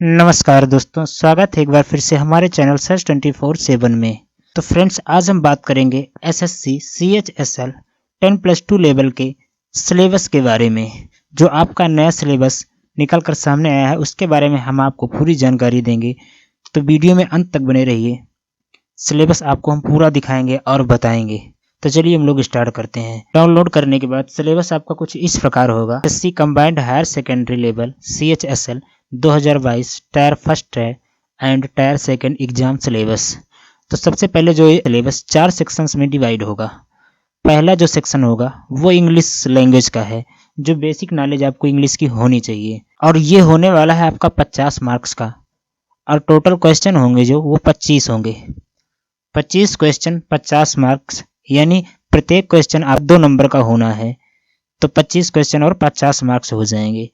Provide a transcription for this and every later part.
नमस्कार दोस्तों, स्वागत है एक बार फिर से हमारे चैनल सर्च 24/7 में। तो फ्रेंड्स, आज हम बात करेंगे एसएससी सीएचएसएल 10+2 लेवल के सिलेबस के बारे में। जो आपका नया सिलेबस निकल कर सामने आया है उसके बारे में हम आपको पूरी जानकारी देंगे, तो वीडियो में अंत तक बने रहिए। सिलेबस आपको हम पूरा दिखाएंगे और बताएंगे। तो चलिए हम लोग स्टार्ट करते हैं। डाउनलोड करने के बाद सिलेबस आपका कुछ इस प्रकार होगा। SSC combined higher secondary level CHSL 2022 tier first है and tier second exam syllabus. तो सबसे पहले जो ये सिलेबस 4 सेक्शंस में डिवाइड होगा। पहला जो सेक्शन होगा वो इंग्लिश लैंग्वेज का है, जो बेसिक नॉलेज आपको इंग्लिश की होनी चाहिए, और ये होने वाला है आपका 50 मार्क्स का। और टोटल क्वेश्चन होंगे जो वो 25 होंगे। 25 क्वेश्चन 50 मार्क्स, यानी प्रत्येक क्वेश्चन आप 2 नंबर का होना है। तो 25 क्वेश्चन और 50 मार्क्स हो जाएंगे।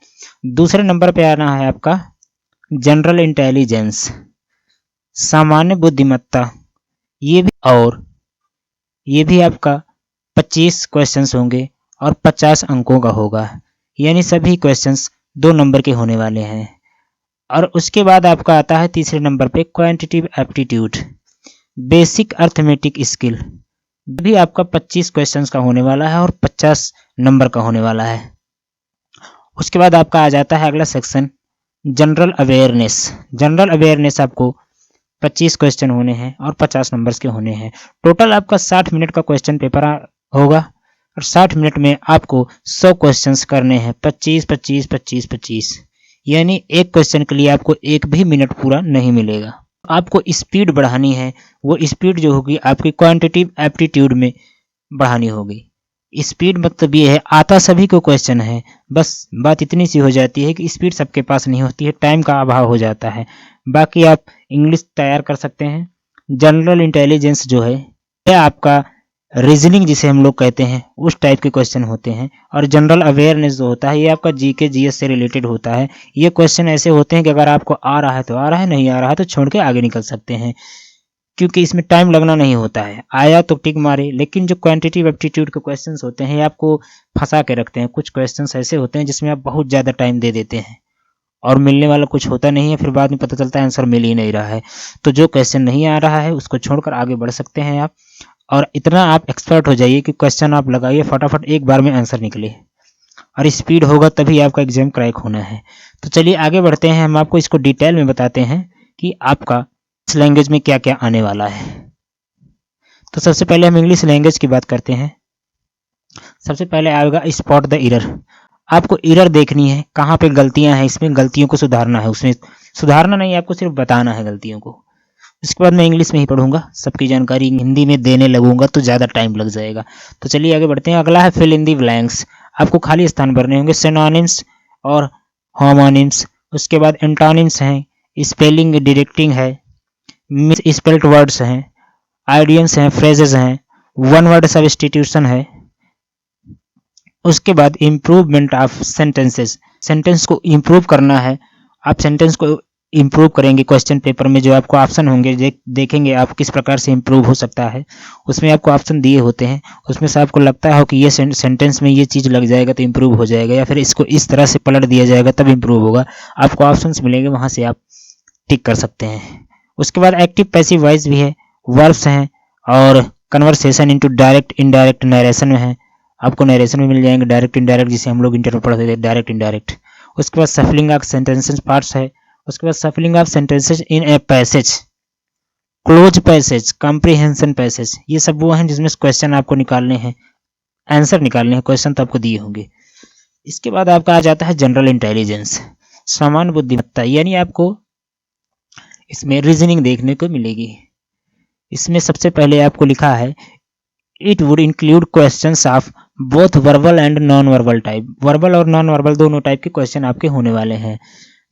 दूसरे नंबर पे आना है आपका जनरल इंटेलिजेंस, सामान्य बुद्धिमत्ता। ये भी आपका 25 क्वेश्चंस होंगे और 50 अंकों का होगा, यानी सभी क्वेश्चंस 2 नंबर के होने वाले हैं। और उसके बाद आपका आता है तीसरे नंबर पे quantitative aptitude, basic arithmetic skill. भी आपका 25 क्वेश्चंस का होने वाला है और 50 नंबर का होने वाला है। उसके बाद आपका आ जाता है अगला section general awareness. General awareness आपको 25 क्वेश्चन होने हैं और 50 नंबर्स के होने हैं। टोटल आपका 60 मिनट का क्वेश्चन पेपर होगा और 60 मिनट में आपको 100 क्वेश्चंस करने हैं। 25 25 25 25, यानी एक क्वेश्चन के लिए आपको एक भी मिनट पूरा नहीं मिलेगा। आपको स्पीड बढ़ानी है, वो स्पीड जो होगी आपकी क्वांटिटेटिव एप्टीट्यूड में बढ़ानी होगी। स्पीड मतलब ये है, आता सभी को क्वेश्चन है, बस बात इतनी सी हो जाती है कि स्पीड सबके पास नहीं होती है, टाइम का अभाव हो जाता है। बाकी आप इंग्लिश तैयार कर सकते हैं। जनरल इंटेलिजेंस जो है यह आपका रीजनिंग जिसे हम लोग कहते हैं उस टाइप के क्वेश्चन होते हैं। और जनरल अवेयरनेस जो होता है ये आपका जीके जीएस से रिलेटेड होता है। ये क्वेश्चन ऐसे होते हैं कि अगर आपको आ रहा है तो आ रहा है, नहीं आ रहा है तो छोड़ के आगे निकल सकते हैं, क्योंकि इसमें टाइम लगना नहीं होता है। आया तो टिक मारे। लेकिन जो क्वांटिटेटिव एप्टीट्यूड के क्वेश्चंस होते हैं ये आपको फंसा के रखते हैं। कुछ क्वेश्चंस ऐसे होते हैं जिसमें आप बहुत ज़्यादा टाइम दे देते हैं और मिलने वाला कुछ होता नहीं है, फिर बाद में पता चलता है आंसर मिल ही नहीं रहा है। तो जो क्वेश्चन नहीं आ रहा है उसको छोड़कर आगे बढ़ सकते हैं आप। और इतना आप एक्सपर्ट हो जाइए कि क्वेश्चन आप लगाइए, फटाफट एक बार में आंसर निकले। और स्पीड होगा तभी आपका एग्जाम क्रैक होना है। तो चलिए आगे बढ़ते हैं, हम आपको इसको डिटेल में बताते हैं कि आपका इस लैंग्वेज में क्या क्या आने वाला है। तो सबसे पहले हम इंग्लिश लैंग्वेज की बात करते हैं। सबसे पहले आएगा स्पॉट द एरर। आपको एरर देखनी है, कहाँ पे गलतियां हैं, इसमें गलतियों को सुधारना है। उसमें सुधारना नहीं, आपको सिर्फ बताना है गलतियों को। इसके बाद मैं इंग्लिश में ही पढ़ूंगा, सबकी जानकारी हिंदी में देने लगूंगा तो ज़्यादा टाइम लग जाएगा। तो चलिए आगे बढ़ते हैं। अगला है फिल इन दी ब्लैंक्स। आपको खाली स्थान भरने होंगे। सिनोनिम्स और होमोनिम्स, उसके बाद एंटोनिम्स हैं, स्पेलिंग डिरेक्टिंग है, मिस स्पेल्ड वर्ड्स हैं, आइडियम्स हैं, फ्रेजेस हैं, वन वर्ड सब्स्टिट्यूशन है। उसके बाद इम्प्रूवमेंट ऑफ सेंटेंसेस, सेंटेंस को इम्प्रूव करना है। आप सेंटेंस को इम्प्रूव करेंगे क्वेश्चन पेपर में, जो आपको ऑप्शन होंगे देखेंगे आप किस प्रकार से इम्प्रूव हो सकता है। उसमें आपको ऑप्शन दिए होते हैं, उसमें से आपको लगता है कि ये सेंटेंस में ये चीज़ लग जाएगा तो इम्प्रूव हो जाएगा, या फिर इसको इस तरह से पलट दिया जाएगा तब इम्प्रूव होगा। आपको ऑप्शंस मिलेंगे, वहाँ से आप टिक कर सकते हैं। उसके बाद एक्टिव पैसिव वॉइस भी है, वर्ब्स हैं, और conversation into direct indirect narration में है। आपको नरेशन में मिल जाएंगे, डायरेक्ट इनडायरेक्ट जिसे हम लोग इंटर में पढ़ते थे, डायरेक्ट इनडायरेक्ट। उसके बाद सफलिंग ऑफ सेंटेंसेस पार्ट्स है। उसके बाद सफलिंग of sentences in a passage, close passage, comprehension passage, ये सब वो हैं जिसमें क्वेश्चन आपको निकालने हैं, आंसर निकालने हैं। क्वेश्चन तो आपको दिए होंगे। इसके बाद आपका आ जाता है जनरल इंटेलिजेंस, सामान्य बुद्धिमत्ता, यानी आपको इसमें रीजनिंग देखने को मिलेगी। इसमें सबसे पहले आपको लिखा है it would include questions of both verbal and non verbal type. Verbal और नॉन वर्बल दोनों टाइप के क्वेश्चन आपके होने वाले हैं।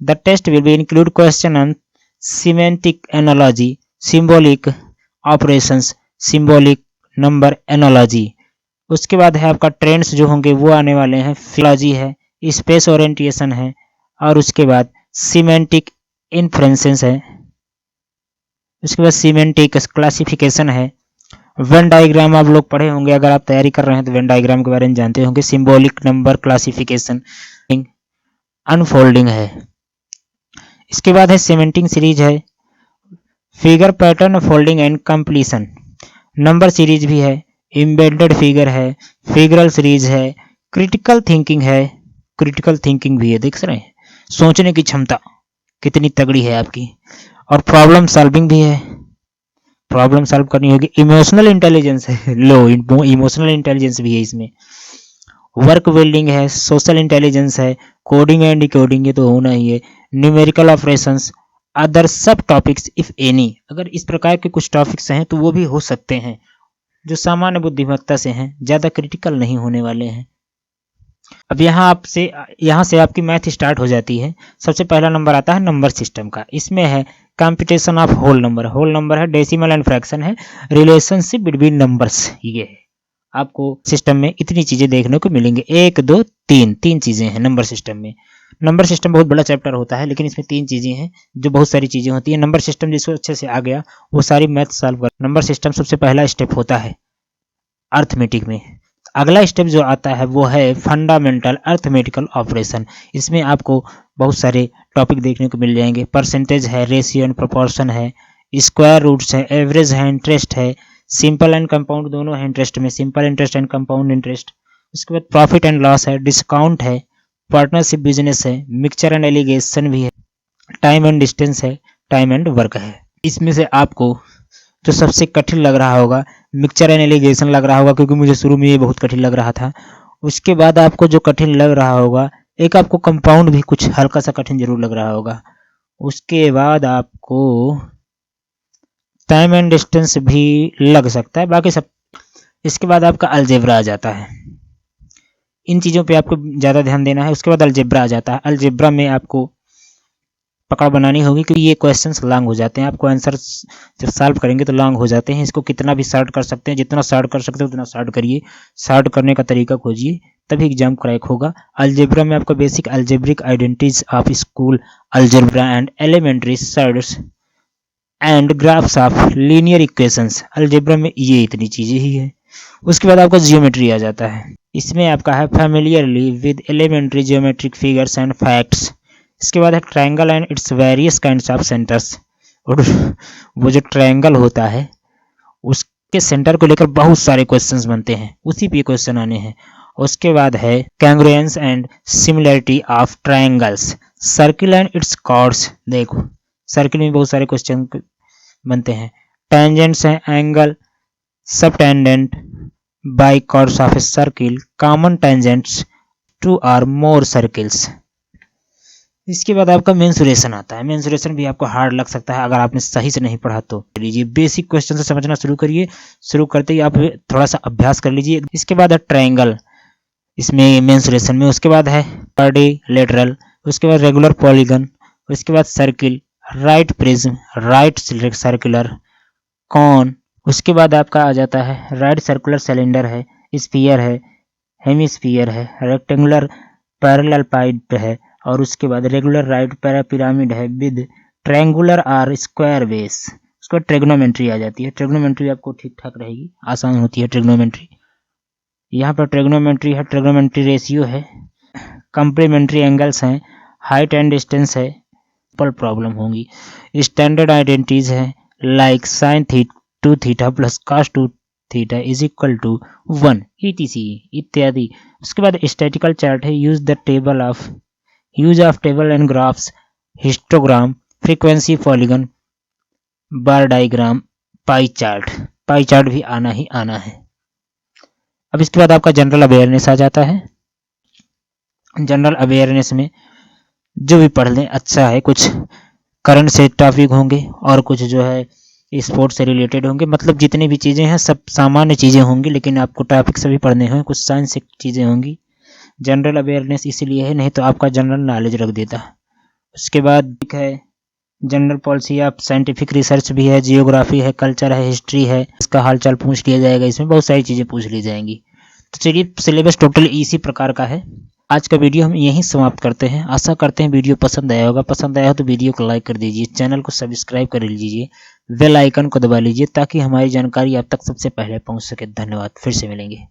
The test will be include question on semantic analogy, symbolic operations, symbolic number analogy. उसके बाद है आपका ट्रेंड्स जो होंगे वो आने वाले हैं, फिलॉजी है, स्पेस ओरिएंटेशन है, और उसके बाद सिमेंटिक इन्फ्रेंसेस है। उसके बाद सीमेंटिक क्लासिफिकेशन है। वेन डायग्राम आप लोग पढ़े होंगे, अगर आप तैयारी कर रहे हैं तो वेन डायग्राम के बारे में जानते होंगे। सिंबॉलिक नंबर क्लासिफिकेशन, अनफोल्डिंग है। इसके बाद है सीमेंटिंग सीरीज है, figure pattern folding and completion, number series भी है, एम्बेडेड फिगर है, फिगरल सीरीज है, क्रिटिकल थिंकिंग है, क्रिटिकल थिंकिंग भी है, देख रहे हैं सोचने की क्षमता कितनी तगड़ी है आपकी, और प्रॉब्लम सॉल्विंग भी है, प्रॉब्लम सॉल्व करनी होगी, इमोशनल इंटेलिजेंस है, लो इमोशनल इंटेलिजेंस भी है इसमें, वर्क बिल्डिंग है, सोशल इंटेलिजेंस है, कोडिंग एंड डिकोडिंग ये तो होना ही है, न्यूमेरिकल ऑपरेशंस, अदर सब टॉपिक्स इफ एनी, अगर इस प्रकार के कुछ टॉपिक्स हैं तो वो भी हो सकते हैं जो सामान्य बुद्धिमत्ता से हैं, ज़्यादा क्रिटिकल नहीं होने वाले हैं। अब यहाँ से आपकी मैथ स्टार्ट हो जाती है। सबसे पहला नंबर आता है नंबर सिस्टम का, इसमें है कंप्यूटेशन ऑफ होल नंबर है, डेसिमल एंड फ्रैक्शन है, रिलेशनशिप बिटवीन नंबर्स, ये है। आपको सिस्टम में इतनी चीजें देखने को मिलेंगे, 1 2 3 तीन चीजें हैं नंबर सिस्टम में। नंबर सिस्टम बहुत बड़ा चैप्टर होता है, लेकिन इसमें 3 चीजें हैं जो बहुत सारी चीजें होती हैं। नंबर सिस्टम जिसको अच्छे से आ गया वो सारी मैथ सॉल्व कर। नंबर सिस्टम सबसे पहला स्टेप होता है अर्थमेटिक में। अगला स्टेप जो आता है वो है फंडामेंटल अर्थमेटिकल ऑपरेशन। इसमें आपको बहुत सारे टॉपिक देखने को मिल जाएंगे, परसेंटेज है, रेशियो एंड प्रोपोर्शन है, स्क्वायर रूट्स है, एवरेज है, इंटरेस्ट है, सिंपल एंड कंपाउंड दोनों है इंटरेस्ट में, simple interest and compound interest. उसके बाद प्रॉफिट एंड लॉस है, डिस्काउंट है, पार्टनरशिप बिजनेस है, मिक्सचर एंड एलिगेशन भी है, टाइम एंड डिस्टेंस है, टाइम एंड वर्क है। इसमें से आपको जो सबसे कठिन लग रहा होगा मिक्सचर एंड एलिगेशन लग रहा होगा, क्योंकि मुझे शुरू में ये बहुत कठिन लग रहा था। उसके बाद आपको जो कठिन लग रहा होगा, एक आपको कंपाउंड भी कुछ हल्का सा कठिन जरूर लग रहा होगा। उसके बाद आपको टाइम एंड डिस्टेंस भी लग सकता है, बाकी सब। इसके बाद आपका अलजेब्रा आ जाता है, इन चीज़ों पे आपको ज़्यादा ध्यान देना है। उसके बाद अलजेब्रा आ जाता है, अलजेब्रा में आपको पकड़ बनानी होगी, क्योंकि ये क्वेश्चंस लॉन्ग हो जाते हैं, आपको आंसर जब सॉल्व करेंगे तो लॉन्ग हो जाते हैं। इसको कितना भी शॉर्ट कर सकते हैं, जितना शॉर्ट कर सकते हैं उतना शॉर्ट करिए, शॉर्ट करने का तरीका खोजिए, तभी एग्जाम क्रैक होगा। अलजेब्रा में आपको basic algebraic identities of school algebra and elementary surds and graphs of linear equations, algebra में ये इतनी चीजें ही है। उसके बाद आपका जियोमेट्री आ जाता है, इसमें आपका है familiarly with elementary geometric figures and facts. इसके बाद है triangle and its various kinds of centres, और वो जो ट्रायंगल होता है उसके सेंटर को लेकर बहुत सारे क्वेश्चंस बनते हैं, उसी पे क्वेश्चन आने हैं। उसके बाद है congruence and similarity of triangles, circle and its chords, देखो सर्किल में बहुत सारे क्वेश्चन बनते हैं। टेंजेंट्स हैं, angle, subtended, by chords of a circle, common tangents, 2 और मोर सर्किल्स। इसके बाद आपका मेंसुरेशन आता है, मेंसुरेशन भी आपको हार्ड लग सकता है अगर आपने सही से नहीं पढ़ा तो। लीजिए बेसिक क्वेश्चन से समझना शुरू करिए, शुरू करते ही आप थोड़ा सा अभ्यास कर लीजिए। इसके बाद है ट्रायंगल, इसमें मेंसुरेशन में। उसके बाद है क्वाड्रिलेटरल, उसके बाद रेगुलर पॉलीगन, उसके बाद circle, right prism, right circular, cone. उसके बाद आपका आ जाता है राइट सर्कुलर सिलेंडर है, स्फीयर है, हेमिस्फीयर है, रेक्टेंगुलर पैरेलल पाइप है, और उसके बाद रेगुलर राइट पिरामिड है विद ट्रायंगुलर और स्क्वायर बेस। उसके बाद ट्रिग्नोमेट्री आ जाती है, ट्रिग्नोमेट्री आपको ठीक ठाक रहेगी, आसान होती है ट्रिग्नोमेट्री। यहाँ पर ट्रिग्नोमेट्री है, ट्रिग्नोमेट्री रेशियो है, कंप्लीमेंट्री एंगल्स हैं, हाइट एंड डिस्टेंस है, प्रॉब्लम होंगी, स्टैंडर्ड आइडेंटिटीज है like sine 2 theta plus cos 2 theta is equal to 1 etc इत्यादि। उसके बाद स्टैटिकल चार्ट है, use of table and graphs, histogram, frequency polygon, bar diagram, pie chart भी आना ही आना है। अब इसके बाद आपका जनरल अवेयरनेस आ जाता है। जनरल अवेयरनेस में जो भी पढ़ लें अच्छा है, कुछ करंट से टॉपिक होंगे और कुछ जो है स्पोर्ट्स से रिलेटेड होंगे, मतलब जितनी भी चीज़ें हैं सब सामान्य चीज़ें होंगी, लेकिन आपको टॉपिक से भी पढ़ने हैं, कुछ साइंस से चीज़ें होंगी। जनरल अवेयरनेस इसीलिए है, नहीं तो आपका जनरल नॉलेज रख देता। उसके बाद है general policy of scientific research भी है, जियोग्राफी है, कल्चर है, हिस्ट्री है, इसका हालचाल पूछ लिया जाएगा, इसमें बहुत सारी चीज़ें पूछ ली जाएंगी। तो चलिए सिलेबस टोटल इसी प्रकार का है। आज का वीडियो हम यहीं समाप्त करते हैं। आशा करते हैं वीडियो पसंद आया होगा, पसंद आया हो तो वीडियो को लाइक कर दीजिए, चैनल को सब्सक्राइब कर लीजिए, बेल आइकन को दबा लीजिए ताकि हमारी जानकारी आप तक सबसे पहले पहुंच सके। धन्यवाद, फिर से मिलेंगे।